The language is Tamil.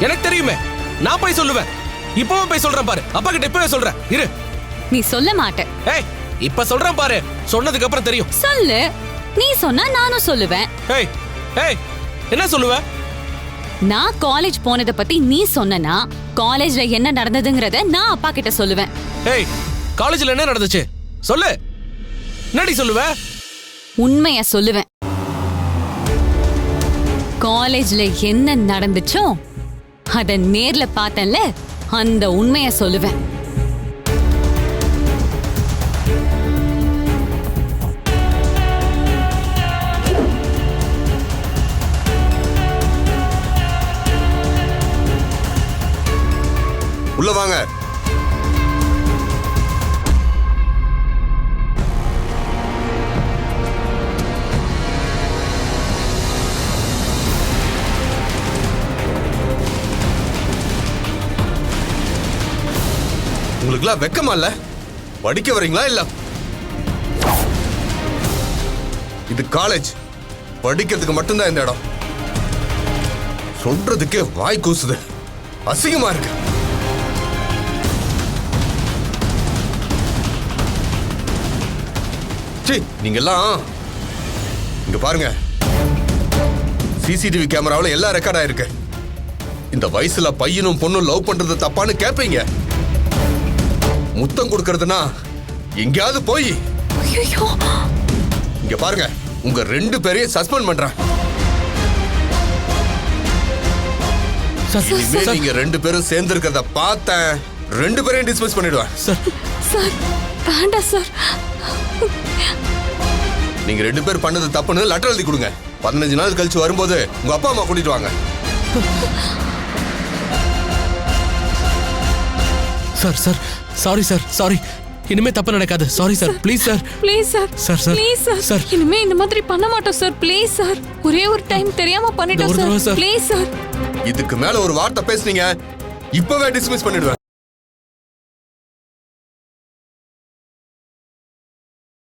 எனக்கு தெரியுமே, நான் போய் சொல்லுவேன். இப்பவும் போய் சொல்றேன் பாரு. அப்பா கிட்ட இப்பவே சொல்றேன். இரு. நீ சொல்ல மாட்ட. ஏய், இப்ப சொல்றேன் பாரு. சொன்னதுக்கு அப்புறம் தெரியும். சொல்லு. நீ சொன்னா நானும் சொல்லுவேன். ஏய் ஏய், என்ன சொல்லுவ? நான் காலேஜ் போனத பத்தி நீ சொன்னனா காலேஜ்ல என்ன நடந்ததுங்கறத நான் அப்பா கிட்ட சொல்லுவேன். ஏய், காலேஜ்ல என்ன நடந்துச்சு சொல்லு. என்னடி சொல்லுவ? உண்மைய சொல்லுவேன். காலேஜ்ல என்ன நடந்துச்சோ அத நேர்ல பார்த்தேன்ல, அந்த உண்மைய சொல்லுவேன். உள்ள வாங்க. உங்களுக்குலாம் வெக்கமா இல்ல? படிக்க வரீங்களா இல்ல? இது காலேஜ், படிக்கிறதுக்கு மட்டும்தான் இந்த இடம். சொல்றதுக்கே வாய் கூசுது, அசிங்கமா இருக்கு. நீங்க எல்லாம் இங்க பாருங்க, சிசிடிவி கேமராவில் எல்லாம் ரெக்கார்ட் ஆயிருக்கு. இந்த வயசுல பையனும் பொண்ணும் லவ் பண்றது தப்பான்னு கேட்பீங்க. முத்தம் கொடுக்கறதுனா எங்கேயாவது போய் இங்க பாருங்க, உங்க 2 பேரையும் சஸ்பெண்ட் பண்றேன். இனிமே நீங்க 2 பேரும் சேர்ந்து இருக்கிறத பார்த்தேன், 2 பேரையும் டிஸ்மிஸ் பண்ணிடுவேன். சார் வேண்டாம் சார். நீங்க 2 பேர் பண்ணது தப்புன்னு லெட்டர் எழுதி கொடுங்க. 15 நாள் கழிச்சு வரும்போது உங்க அப்பா அம்மா கூட்டிட்டு வாங்க. Sir sir, sorry sir, sorry. இனிமே தப்பு நடக்காது. Sorry sir, please sir. Please sir. Sir sir please sir. Sir, இனிமே இந்த மாதிரி பண்ண மாட்டோம் சார். Please sir. ஒரே ஒரு டைம் தெரியாம பண்ணிட்டோம் சார். Please sir. இதுக்கு மேல ஒரு வார்த்தை பேசுனீங்க, இப்பவே டிஸ்மிஸ் பண்ணிடுவேன்.